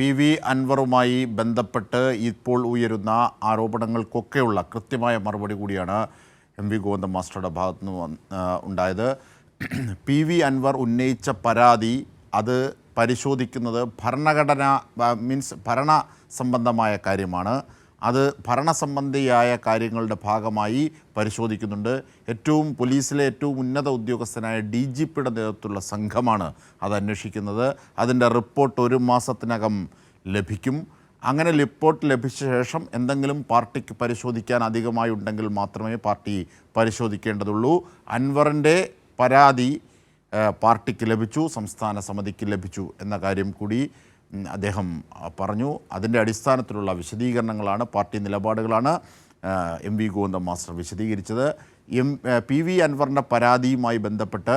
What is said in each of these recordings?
PV അൻവറുമായി ബന്ധപ്പെട്ട് ഇപ്പോൾ ഉയരുന്ന ആരോപണങ്ങൾക്കൊക്കെയുള്ള കൃത്യമായ മറുപടി കൂടിയാണ് MV ഗോവിന്ദൻ മാസ്റ്ററുടെ ഭാഗത്തുനിന്ന് ഉണ്ടായത്. PV അൻവർ ഉന്നയിച്ച പരാതി അത് പരിശോധിക്കുന്നത് ഭരണ സംബന്ധമായ കാര്യമാണ്. അത് ഭരണസംബന്ധിയായ കാര്യങ്ങളുടെ ഭാഗമായി പരിശോധിക്കുന്നുണ്ട്. പോലീസിലെ ഏറ്റവും ഉന്നത ഉദ്യോഗസ്ഥനായ DGPയുടെ നേതൃത്വത്തിലുള്ള സംഘമാണ് അത് അന്വേഷിക്കുന്നത്. അതിൻ്റെ റിപ്പോർട്ട് 1 മാസത്തിനകം ലഭിക്കും. അങ്ങനെ റിപ്പോർട്ട് ലഭിച്ച ശേഷം എന്തെങ്കിലും പാർട്ടിക്ക് പരിശോധിക്കാൻ അധികമായി ഉണ്ടെങ്കിൽ മാത്രമേ പാർട്ടി പരിശോധിക്കേണ്ടതുള്ളൂ. അൻവറിൻ്റെ പരാതി പാർട്ടിക്ക് ലഭിച്ചു, സംസ്ഥാന സമിതിക്ക് ലഭിച്ചു എന്ന കാര്യം കൂടി അദ്ദേഹം പറഞ്ഞു. അതിൻ്റെ അടിസ്ഥാനത്തിലുള്ള വിശദീകരണങ്ങളാണ്, പാർട്ടി നിലപാടുകളാണ് MV ഗോവിന്ദൻ മാസ്റ്റർ വിശദീകരിച്ചത്. PV അൻവറിൻ്റെ പരാതിയുമായി ബന്ധപ്പെട്ട്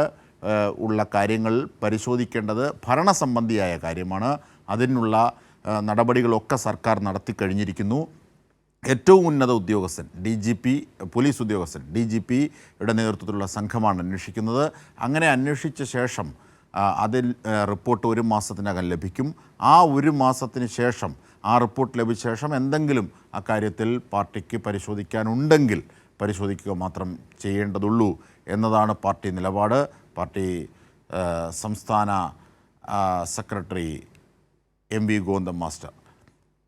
ഉള്ള കാര്യങ്ങൾ പരിശോധിക്കേണ്ടത് ഭരണസംബന്ധിയായ കാര്യമാണ്. അതിനുള്ള നടപടികളൊക്കെ സർക്കാർ നടത്തിക്കഴിഞ്ഞിരിക്കുന്നു. ഏറ്റവും ഉന്നത ഉദ്യോഗസ്ഥൻ DGP, പോലീസ് ഉദ്യോഗസ്ഥൻ DGPയുടെ നേതൃത്വത്തിലുള്ള സംഘമാണ് അന്വേഷിക്കുന്നത്. അങ്ങനെ അന്വേഷിച്ച ശേഷം അതിൽ റിപ്പോർട്ട് 1 മാസത്തിനകം ലഭിക്കും. ആ 1 മാസത്തിന് ശേഷം ആ റിപ്പോർട്ട് ലഭിച്ച ശേഷം എന്തെങ്കിലും അക്കാര്യത്തിൽ പാർട്ടിക്ക് പരിശോധിക്കാനുണ്ടെങ്കിൽ പരിശോധിക്കുക മാത്രം ചെയ്യേണ്ടതുള്ളൂ എന്നതാണ് പാർട്ടി നിലപാട്. പാർട്ടി സംസ്ഥാന സെക്രട്ടറി MV ഗോവിന്ദൻ മാസ്റ്റർ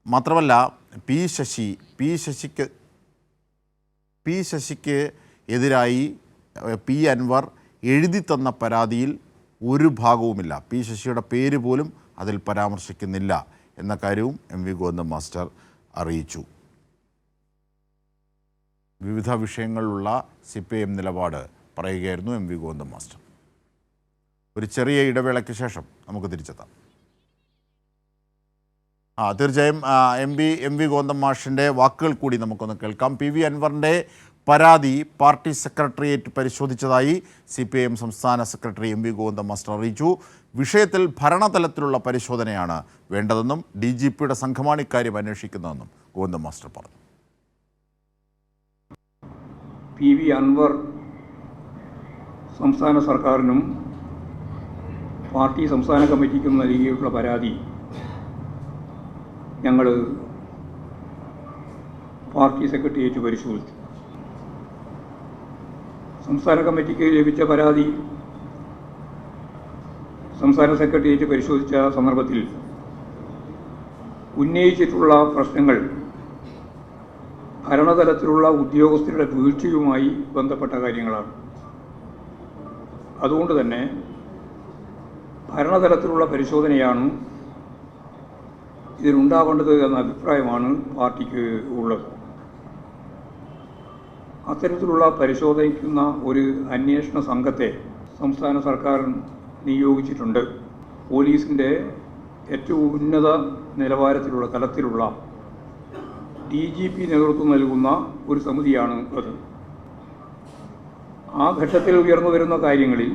മാത്രമല്ല പി ശശിക്ക് എതിരായി P അൻവർ എഴുതി തന്ന പരാതിയിൽ ഒരു ഭാഗവുമില്ല. P ശശിയുടെ പേര് പോലും അതിൽ പരാമർശിക്കുന്നില്ല എന്ന കാര്യവും MV ഗോവിന്ദൻ മാസ്റ്റർ അറിയിച്ചു. വിവിധ വിഷയങ്ങളിലുള്ള CPIM നിലപാട് പറയുകയായിരുന്നു MV ഗോവിന്ദൻ മാസ്റ്റർ. ഒരു ചെറിയ ഇടവേളയ്ക്ക് ശേഷം നമുക്ക് തിരിച്ചെത്താം. തീർച്ചയായും MV ഗോവിന്ദൻ മാഷിൻ്റെ വാക്കുകൾ കൂടി നമുക്കൊന്ന് കേൾക്കാം. PV അൻവറിൻ്റെ പരാതി പാർട്ടി സെക്രട്ടേറിയറ്റ് പരിശോധിച്ചതായി CPIM സംസ്ഥാന സെക്രട്ടറി MV ഗോവിന്ദൻ മാസ്റ്റർ അറിയിച്ചു. വിഷയത്തിൽ ഭരണതലത്തിലുള്ള പരിശോധനയാണ് വേണ്ടതെന്നും DGPയുടെ സംഘമാണ് ഇക്കാര്യം അന്വേഷിക്കുന്നതെന്നും ഗോവിന്ദൻ മാസ്റ്റർ പറഞ്ഞു. PV അൻവർ സംസ്ഥാന സർക്കാരിനും പാർട്ടി സംസ്ഥാന കമ്മിറ്റിക്കും നൽകിയിട്ടുള്ള പരാതി ഞങ്ങൾ പാർട്ടി സെക്രട്ടേറിയറ്റ് പരിശോധിച്ചു. സംസ്ഥാന കമ്മിറ്റിക്ക് ലഭിച്ച പരാതി സംസ്ഥാന സെക്രട്ടേറിയറ്റ് പരിശോധിച്ച സന്ദർഭത്തിൽ ഉന്നയിച്ചിട്ടുള്ള പ്രശ്നങ്ങൾ ഭരണതലത്തിലുള്ള ഉദ്യോഗസ്ഥരുടെ വീഴ്ചയുമായി ബന്ധപ്പെട്ട കാര്യങ്ങളാണ്. അതുകൊണ്ട് തന്നെ ഭരണതലത്തിലുള്ള പരിശോധനയാണ് ഇതിനുണ്ടാവേണ്ടത് എന്ന അഭിപ്രായമാണ് പാർട്ടിക്ക് ഉള്ളത്. അത്തരത്തിലുള്ള പരിശോധിക്കുന്ന ഒരു അന്വേഷണ സംഘത്തെ സംസ്ഥാന സർക്കാർ നിയോഗിച്ചിട്ടുണ്ട്. പോലീസിൻ്റെ ഏറ്റവും ഉന്നത നിലവാരത്തിലുള്ള തലത്തിലുള്ള DGP നേതൃത്വം നൽകുന്ന ഒരു സമിതിയാണ് അത്. ആ ഘട്ടത്തിൽ ഉയർന്നു വരുന്ന കാര്യങ്ങളിൽ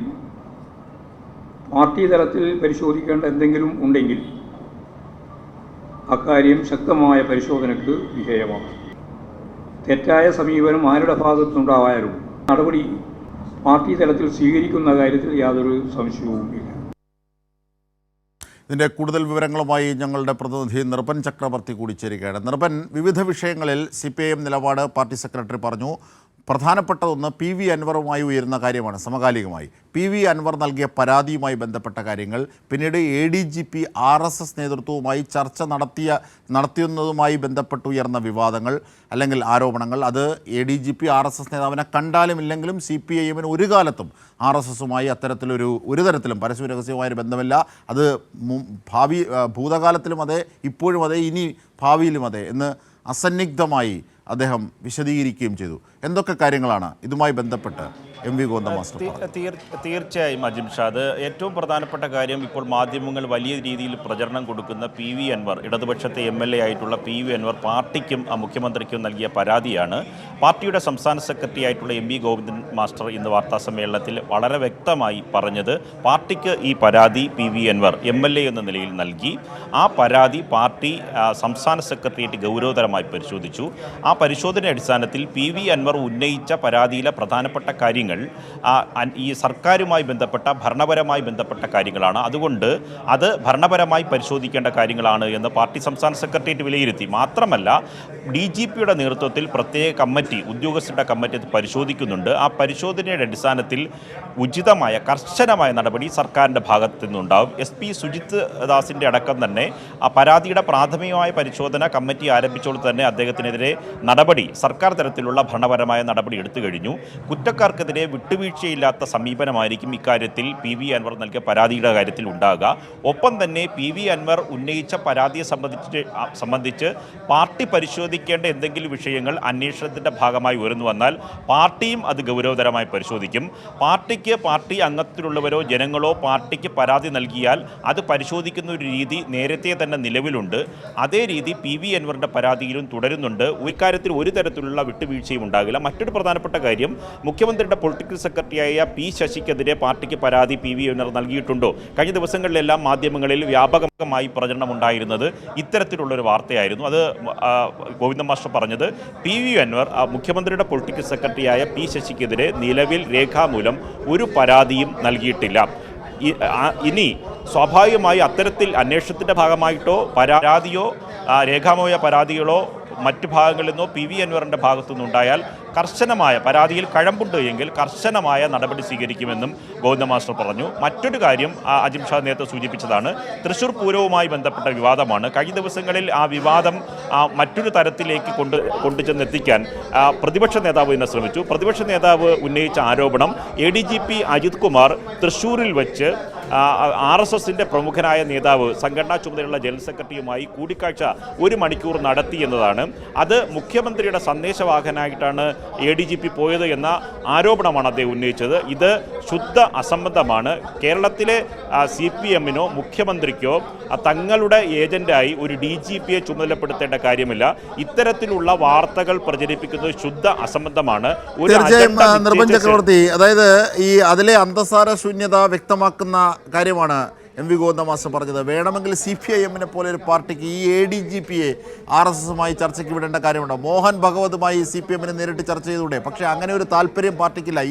പാർട്ടി തലത്തിൽ പരിശോധിക്കേണ്ട എന്തെങ്കിലും ഉണ്ടെങ്കിൽ അക്കാര്യം ശക്തമായ പരിശോധനയ്ക്ക് വിധേയമാണ്. തെറ്റായ സമീപനം ആരുടെ ഭാഗത്തുനിന്നുണ്ടായാലും നടപടി പാർട്ടി തലത്തിൽ സ്വീകരിക്കുന്ന കാര്യത്തിൽ യാതൊരു സംശയവുമില്ല. ഇതിൻ്റെ കൂടുതൽ വിവരങ്ങളുമായി ഞങ്ങളുടെ പ്രതിനിധി നിർഭൻ ചക്രവർത്തി കൂടി ചേരുകയാണ്. നിർഭൻ, വിവിധ വിഷയങ്ങളിൽ CPIM നിലപാട് പാർട്ടി സെക്രട്ടറി പറഞ്ഞു. പ്രധാനപ്പെട്ടതൊന്ന് PV അൻവറുമായി ഉയരുന്ന കാര്യമാണ്. സമകാലികമായി PV അൻവർ നൽകിയ പരാതിയുമായി ബന്ധപ്പെട്ട കാര്യങ്ങൾ, പിന്നീട് ADGP RSS നേതൃത്വവുമായി ചർച്ച നടത്തിയെന്നതുമായി ബന്ധപ്പെട്ട് ഉയർന്ന വിവാദങ്ങൾ അല്ലെങ്കിൽ ആരോപണങ്ങൾ. അത് ADGP RSS നേതാവിനെ കണ്ടാലും ഇല്ലെങ്കിലും CPIMന് ഒരു കാലത്തും RSSുമായി ഒരു തരത്തിലും പരസ്യരഹസ്യമായൊരു ബന്ധമില്ല. അത് ഭൂതകാലത്തിലും അതെ, ഇപ്പോഴും അതെ, ഇനി ഭാവിയിലും അതെ എന്ന് അസന്നിഗ്ധമായി അദ്ദേഹം വിശദീകരിക്കുകയും ചെയ്തു. എന്തൊക്കെ കാര്യങ്ങളാണ് ഇതുമായി ബന്ധപ്പെട്ട് MV ഗോവിന്ദൻ മാസ്റ്റർ? തീർച്ചയായും അജിംഷാദ്, ഏറ്റവും പ്രധാനപ്പെട്ട കാര്യം ഇപ്പോൾ മാധ്യമങ്ങൾ വലിയ രീതിയിൽ പ്രചരണം കൊടുക്കുന്ന PV അൻവർ, ഇടതുപക്ഷത്തെ MLA ആയിട്ടുള്ള PV അൻവർ പാർട്ടിക്കും മുഖ്യമന്ത്രിക്കും നൽകിയ പരാതിയാണ്. പാർട്ടിയുടെ സംസ്ഥാന സെക്രട്ടറി ആയിട്ടുള്ള MV ഗോവിന്ദൻ മാസ്റ്റർ ഇന്ന് വാർത്താസമ്മേളനത്തിൽ വളരെ വ്യക്തമായി പറഞ്ഞത്, പാർട്ടിക്ക് ഈ പരാതി PV അൻവർ MLA എന്ന നിലയിൽ നൽകി. ആ പരാതി പാർട്ടി സംസ്ഥാന സെക്രട്ടേറിയറ്റ് ഗൗരവതരമായി പരിശോധിച്ചു. ആ പരിശോധന അടിസ്ഥാനത്തിൽ PV അൻവർ ഉന്നയിച്ച പരാതിയിലെ പ്രധാനപ്പെട്ട കാര്യങ്ങൾ കാര്യങ്ങൾ ഈ സർക്കാരുമായി ബന്ധപ്പെട്ട ഭരണപരമായി ബന്ധപ്പെട്ട കാര്യങ്ങളാണ്. അതുകൊണ്ട് അത് ഭരണപരമായി പരിശോധിക്കേണ്ട കാര്യങ്ങളാണ് എന്ന് പാർട്ടി സംസ്ഥാന സെക്രട്ടേറിയറ്റ് വിലയിരുത്തി. മാത്രമല്ല DGPയുടെ നേതൃത്വത്തിൽ പ്രത്യേക കമ്മിറ്റി, ഉദ്യോഗസ്ഥരുടെ കമ്മിറ്റി അത് പരിശോധിക്കുന്നുണ്ട്. ആ പരിശോധനയുടെ അടിസ്ഥാനത്തിൽ ഉചിതമായ കർശനമായ നടപടി സർക്കാരിൻ്റെ ഭാഗത്തു നിന്നുണ്ടാകും. SP സുജിത് ദാസിൻ്റെ അടക്കം തന്നെ ആ പരാതിയുടെ പ്രാഥമികമായ പരിശോധന കമ്മിറ്റി ആരംഭിച്ചോൾ തന്നെ അദ്ദേഹത്തിനെതിരെ നടപടി, സർക്കാർ തലത്തിലുള്ള ഭരണപരമായ നടപടി എടുത്തു കഴിഞ്ഞു. കുറ്റക്കാർക്കെതിരെ വിട്ടുവീഴ്ചയില്ലാത്ത സമീപനമായിരിക്കും ഇക്കാര്യത്തിൽ PV അൻവർ നൽകിയ പരാതിയുടെ കാര്യത്തിൽ ഉണ്ടാകുക. ഒപ്പം തന്നെ PV അൻവർ ഉന്നയിച്ച പരാതിയെ സംബന്ധിച്ച് പാർട്ടി പരിശോധിക്കേണ്ട എന്തെങ്കിലും വിഷയങ്ങൾ അന്വേഷണത്തിൻ്റെ ഭാഗമായി ഉയർന്നു വന്നാൽ പാർട്ടിയും അത് ഗൗരവതരമായി പരിശോധിക്കും. പാർട്ടി അംഗത്തിലുള്ളവരോ ജനങ്ങളോ പാർട്ടിക്ക് പരാതി നൽകിയാൽ അത് പരിശോധിക്കുന്ന ഒരു രീതി നേരത്തെ തന്നെ നിലവിലുണ്ട്. അതേ രീതി PV അൻവറിൻ്റെ പരാതിയിലും തുടരുന്നുണ്ട്. ഇക്കാര്യത്തിൽ ഒരു തരത്തിലുള്ള വിട്ടുവീഴ്ചയും ഉണ്ടാകില്ല. മറ്റൊരു പ്രധാനപ്പെട്ട കാര്യം, മുഖ്യമന്ത്രിയുടെ പൊളിറ്റിക്കൽ സെക്രട്ടറിയായ P ശശിക്കെതിരെ പാർട്ടിക്ക് പരാതി PV അൻവർ നൽകിയിട്ടുണ്ടോ? കഴിഞ്ഞ ദിവസങ്ങളിലെല്ലാം മാധ്യമങ്ങളിൽ വ്യാപകമായി പ്രചരണമുണ്ടായിരുന്നത് ഇത്തരത്തിലുള്ളൊരു വാർത്തയായിരുന്നു. അത് ഗോവിന്ദൻ മാസ്റ്റർ പറഞ്ഞത് PV അൻവർ മുഖ്യമന്ത്രിയുടെ പൊളിറ്റിക്കൽ സെക്രട്ടറിയായ P ശശിക്കെതിരെ നിലവിൽ രേഖാമൂലം ഒരു പരാതിയും നൽകിയിട്ടില്ല. ഇനി സ്വാഭാവികമായി അത്തരത്തിൽ അന്വേഷണത്തിൻ്റെ ഭാഗമായിട്ടോ പരാതിയോ രേഖാമൂല പരാതികളോ മറ്റു ഭാഗങ്ങളിൽ നിന്നോ PV അൻവറിൻ്റെ ഭാഗത്തു നിന്നുണ്ടായാൽ കർശനമായ, പരാതിയിൽ കഴമ്പുണ്ട് എങ്കിൽ കർശനമായ നടപടി സ്വീകരിക്കുമെന്നും ഗോവിന്ദ മാസ്റ്റർ പറഞ്ഞു. മറ്റൊരു കാര്യം അജിം ഷാ നേരത്തെ സൂചിപ്പിച്ചതാണ്, തൃശ്ശൂർ പൂരവുമായി ബന്ധപ്പെട്ട വിവാദമാണ്. കഴിഞ്ഞ ദിവസങ്ങളിൽ ആ വിവാദം മറ്റൊരു തരത്തിലേക്ക് കൊണ്ടുചെന്നെത്തിക്കാൻ പ്രതിപക്ഷ നേതാവ് തന്നെ ശ്രമിച്ചു. പ്രതിപക്ഷ നേതാവ് ഉന്നയിച്ച ആരോപണം ADGP അജിത് കുമാർ തൃശ്ശൂരിൽ വെച്ച് RSSൻ്റെ പ്രമുഖനായ നേതാവ്, സംഘടനാ ചുമതലയുള്ള ജനറൽ സെക്രട്ടറിയുമായി കൂടിക്കാഴ്ച 1 മണിക്കൂർ നടത്തി എന്നതാണ്. അത് മുഖ്യമന്ത്രിയുടെ സന്ദേശവാഹകനായിട്ടാണ് ADGP പോയത് എന്ന ആരോപണമാണ് അദ്ദേഹം ഉന്നയിച്ചത്. ഇത് ശുദ്ധ അസംബന്ധമാണ്. കേരളത്തിലെ CPMനോ മുഖ്യമന്ത്രിക്കോ തങ്ങളുടെ ഏജന്റായി ഒരു DGPയെ ചുമതലപ്പെടുത്തേണ്ട കാര്യമില്ല. ഇത്തരത്തിലുള്ള വാർത്തകൾ പ്രചരിപ്പിക്കുന്നത് ശുദ്ധ അസംബന്ധമാണ്. നിർഭൻ ചക്രവർത്തി, അതായത് അതിലെ അന്തസാര ശൂന്യത വ്യക്തമാക്കുന്ന കാര്യമാണ് MV ഗോവിന്ദ മാസ്റ്റർ പറഞ്ഞത്. വേണമെങ്കിൽ CPIMനെ പോലെ ഒരു പാർട്ടിക്ക് ഈ ADGPയെ RSSുമായി ചർച്ചയ്ക്ക് വിടേണ്ട കാര്യമുണ്ടോ? മോഹൻ ഭഗവതുമായി CPMനെ നേരിട്ട് ചർച്ച ചെയ്തൂടെ? പക്ഷേ അങ്ങനെ ഒരു താല്പര്യം പാർട്ടിക്കില്ല.